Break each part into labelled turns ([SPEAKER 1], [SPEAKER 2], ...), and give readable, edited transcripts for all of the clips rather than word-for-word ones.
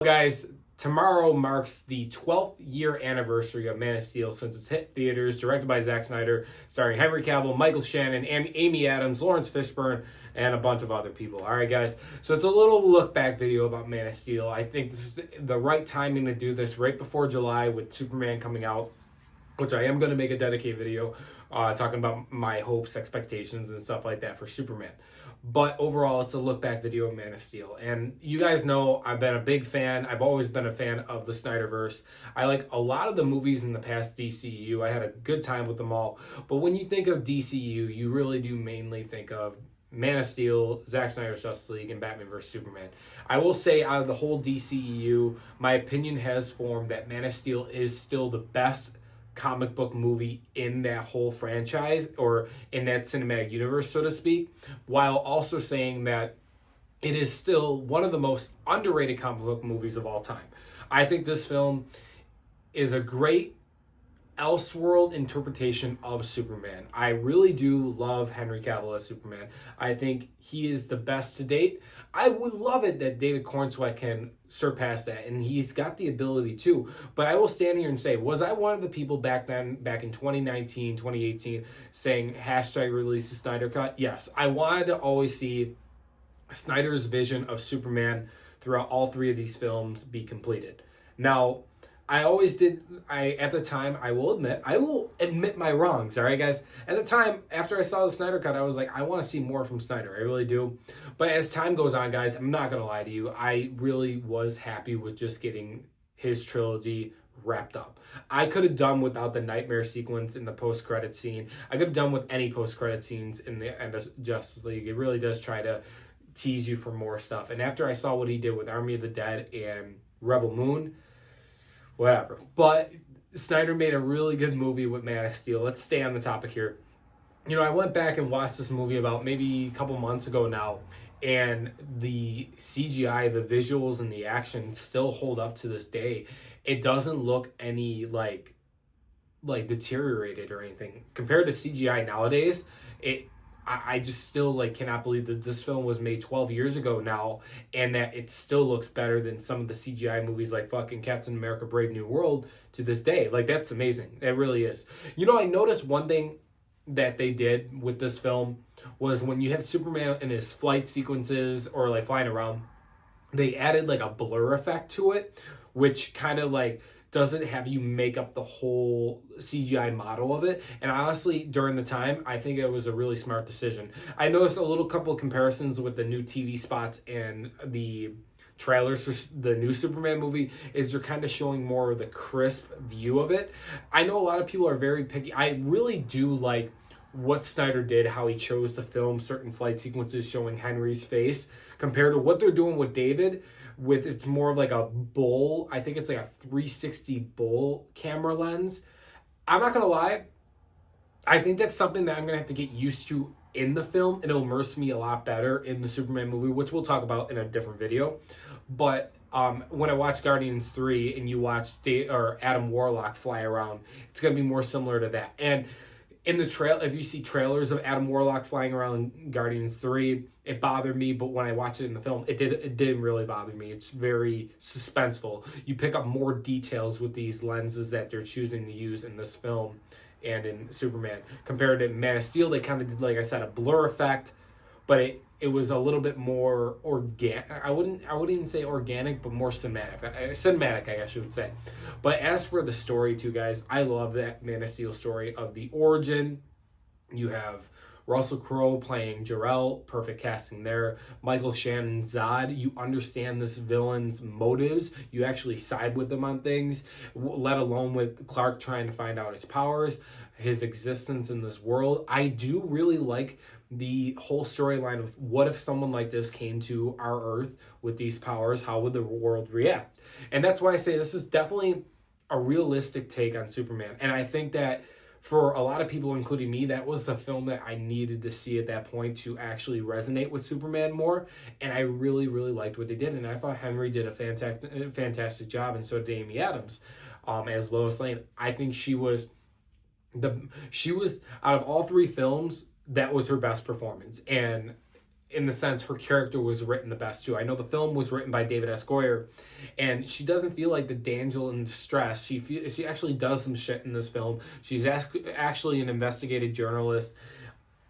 [SPEAKER 1] Guys, tomorrow marks the 12th year anniversary of Man of Steel since it's hit theaters, directed by Zack Snyder, starring Henry Cavill, Michael Shannon, Amy Adams, Lawrence Fishburne, and a bunch of other people. All right, guys. So it's a little look back video about Man of Steel. I think this is the right timing to do this right before July with Superman coming out, which I am going to make a dedicated video talking about my hopes, expectations, and stuff like that for Superman. But overall, it's a look back video of Man of Steel. And you guys know I've been a big fan. I've always been a fan of the Snyderverse. I like a lot of the movies in the past DCU. I had a good time with them all. But when you think of DCU, you really do mainly think of Man of Steel, Zack Snyder's Justice League, and Batman vs. Superman. I will say out of the whole DCEU, my opinion has formed that Man of Steel is still the best comic book movie in that whole franchise or in that cinematic universe, so to speak, while also saying that it is still one of the most underrated comic book movies of all time. I think this film is a great Elseworld interpretation of Superman. I really do love Henry Cavill as Superman. I think he is the best to date. I would love it that David Cornsweet can surpass that, and he's got the ability to. But I will stand here and say, was I one of the people back then, back in 2019, 2018, saying hashtag release the Snyder Cut? Yes. I wanted to always see Snyder's vision of Superman throughout all three of these films be completed. Now, I always did, at the time, I will admit my wrongs, all right, guys? At the time, after I saw the Snyder Cut, I was like, I want to see more from Snyder. I really do. But as time goes on, guys, I'm not going to lie to you. I really was happy with just getting his trilogy wrapped up. I could have done without the nightmare sequence in the post-credit scene. I could have done with any post-credit scenes in the end of Justice League. It really does try to tease you for more stuff. And after I saw what he did with Army of the Dead and Rebel Moon, whatever. But Snyder made a really good movie with Man of Steel. Let's stay on the topic here. You know, I went back and watched this movie about maybe a couple months ago now, and the CGI, the visuals, and the action still hold up to this day. It doesn't look any like deteriorated or anything. Compared to CGI nowadays, I just still cannot believe that this film was made 12 years ago now and that it still looks better than some of the CGI movies like fucking Captain America Brave New World to this day. That's amazing. It really is. You know, I noticed one thing that they did with this film was when you have Superman in his flight sequences or flying around, they added a blur effect to it, which kind of doesn't have you make up the whole CGI model of it. And honestly, during the time, I think it was a really smart decision. I noticed a little couple of comparisons with the new TV spots and the trailers for the new Superman movie is they're kind of showing more of the crisp view of it. I know a lot of people are very picky. I really do like what Snyder did, how he chose to film certain flight sequences showing Henry's face compared to what they're doing with David. It's more of a bull. I think it's a 360 bull camera lens. I'm not going to lie. I think that's something that I'm going to have to get used to in the film. It'll immerse me a lot better in the Superman movie, which we'll talk about in a different video. But when I watch Guardians 3 and you watch Adam Warlock fly around, it's going to be more similar to that. And in the trail, if you see trailers of Adam Warlock flying around in Guardians 3, it bothered me, but when I watched it in the film, it didn't really bother me. It's very suspenseful. You pick up more details with these lenses that they're choosing to use in this film and in Superman. Compared to Man of Steel, they kind of did, like I said, a blur effect, but it was a little bit more organic. I wouldn't even say organic, but more cinematic. Cinematic, I guess you would say. But as for the story too, guys, I love that Man of Steel story of the origin. You have Russell Crowe playing Jor-El, perfect casting there. Michael Shannon Zod, you understand this villain's motives. You actually side with them on things, let alone with Clark trying to find out his powers, his existence in this world. I do really like the whole storyline of what if someone like this came to our Earth with these powers, how would the world react? And that's why I say this is definitely a realistic take on Superman. And I think that for a lot of people, including me, that was the film that I needed to see at that point to actually resonate with Superman more. And I really, really liked what they did. And I thought Henry did a fantastic job, and so did Amy Adams as Lois Lane. I think she was out of all three films, that was her best performance. And in the sense her character was written the best too. I know the film was written by David S. Goyer, and she doesn't feel like the damsel in distress. She actually does some shit in this film. She's actually an investigative journalist,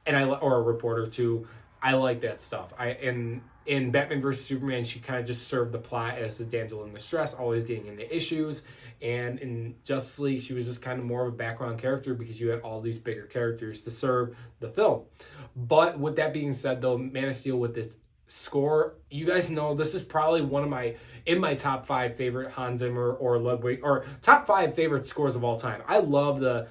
[SPEAKER 1] or a reporter too. I like that stuff. In Batman vs Superman, she kind of just served the plot as the damsel in distress, always getting into issues. And in Justice League, she was just kind of more of a background character because you had all these bigger characters to serve the film. But with that being said, though, Man of Steel with this score, you guys know this is probably one of my top 5 favorite Hans Zimmer or Ludwig, or top 5 favorite scores of all time. I love the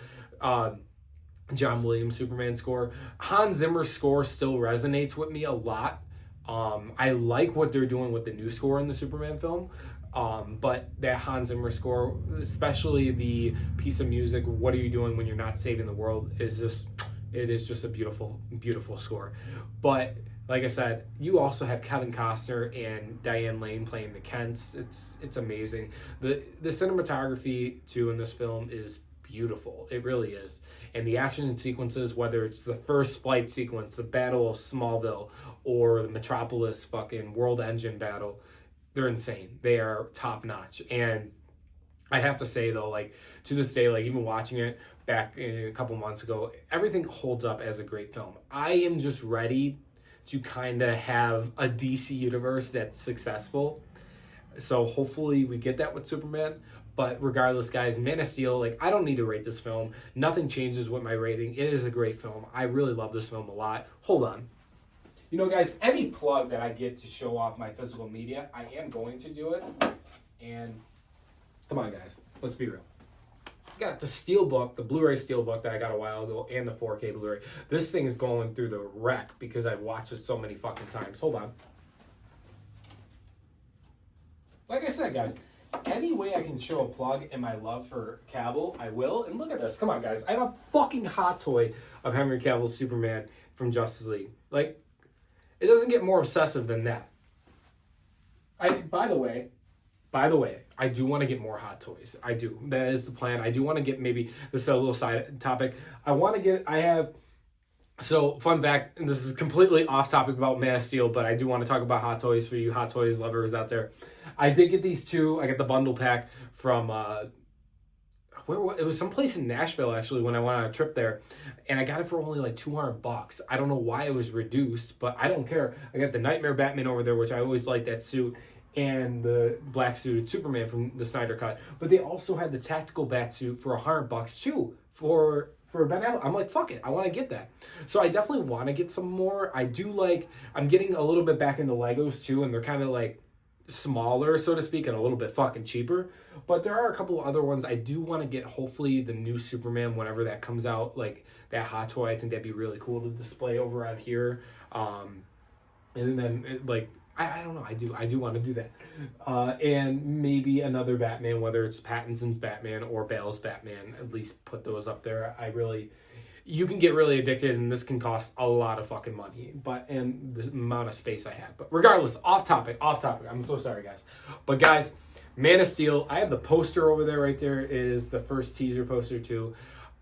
[SPEAKER 1] John Williams Superman score. Hans Zimmer's score still resonates with me a lot. I like what they're doing with the new score in the Superman film. But that Hans Zimmer score, especially the piece of music, What Are You Doing When You're Not Saving the World, is just a beautiful, beautiful score. But like I said, you also have Kevin Costner and Diane Lane playing the Kents. It's amazing. The cinematography too in this film is beautiful. It really is. And the action sequences, whether it's the first flight sequence, the Battle of Smallville, or the Metropolis fucking World Engine battle, they're insane. They are top notch. And I have to say though, like to this day, like even watching it back a couple months ago, everything holds up as a great film. I am just ready to kind of have a DC universe that's successful. So hopefully we get that with Superman. But regardless, guys, Man of Steel, like, I don't need to rate this film. Nothing changes with my rating. It is a great film. I really love this film a lot. Hold on. You know, guys, any plug that I get to show off my physical media, I am going to do it. And come on, guys, let's be real. I got the Steelbook, the Blu-ray Steelbook that I got a while ago, and the 4K Blu-ray. This thing is going through the wreck because I've watched it so many fucking times. Hold on. Like I said, guys, any way I can show a plug in my love for Cavill, I will. And look at this. Come on, guys. I have a fucking hot toy of Henry Cavill's Superman from Justice League. Like, it doesn't get more obsessive than that. By the way, I do want to get more hot toys. I do. That is the plan. I do want to get, maybe this is a little side topic. So, fun fact, and this is completely off topic about Man of Steel, but I do want to talk about hot toys for you hot toys lovers out there. I did get these two. I got the bundle pack from, it was someplace in Nashville, actually, when I went on a trip there. And I got it for only like $200. I don't know why it was reduced, but I don't care. I got the Nightmare Batman over there, which I always liked that suit, and the black suited Superman from the Snyder Cut. But they also had the tactical bat suit for $100 too, for Ben Affleck. I'm like, fuck it, I want to get that. So I definitely want to get some more. I'm getting a little bit back into Legos too, and they're kind of like smaller, so to speak, and a little bit fucking cheaper. But there are a couple other ones I do want to get. Hopefully the new Superman, whenever that comes out, like that hot toy, I think that'd be really cool to display over on here. And then I don't know, I do want to do that. And maybe another Batman, whether it's Pattinson's Batman or Bale's Batman, at least put those up there. You can get really addicted, and this can cost a lot of fucking money, and the amount of space I have. But regardless, off topic. I'm so sorry, guys. But guys, Man of Steel, I have the poster over there right there, is the first teaser poster too.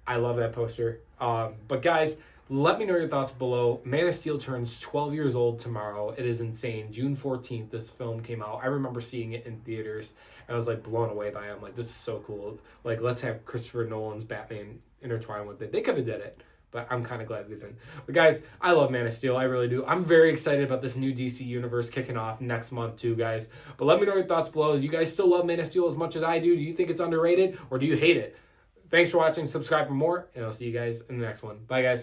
[SPEAKER 1] I love that poster. But guys, let me know your thoughts below. Man of Steel turns 12 years old tomorrow. It is insane. June 14th, this film came out. I remember seeing it in theaters, and I was like blown away by it. I'm like, this is so cool. Like, let's have Christopher Nolan's Batman intertwined with it. They could have did it, but I'm kind of glad they didn't. But guys, I love Man of Steel. I really do. I'm very excited about this new DC universe kicking off next month too, guys. But let me know your thoughts below. Do you guys still love Man of Steel as much as I do? Do you think it's underrated, or do you hate it? Thanks for watching. Subscribe for more, and I'll see you guys in the next one. Bye, guys.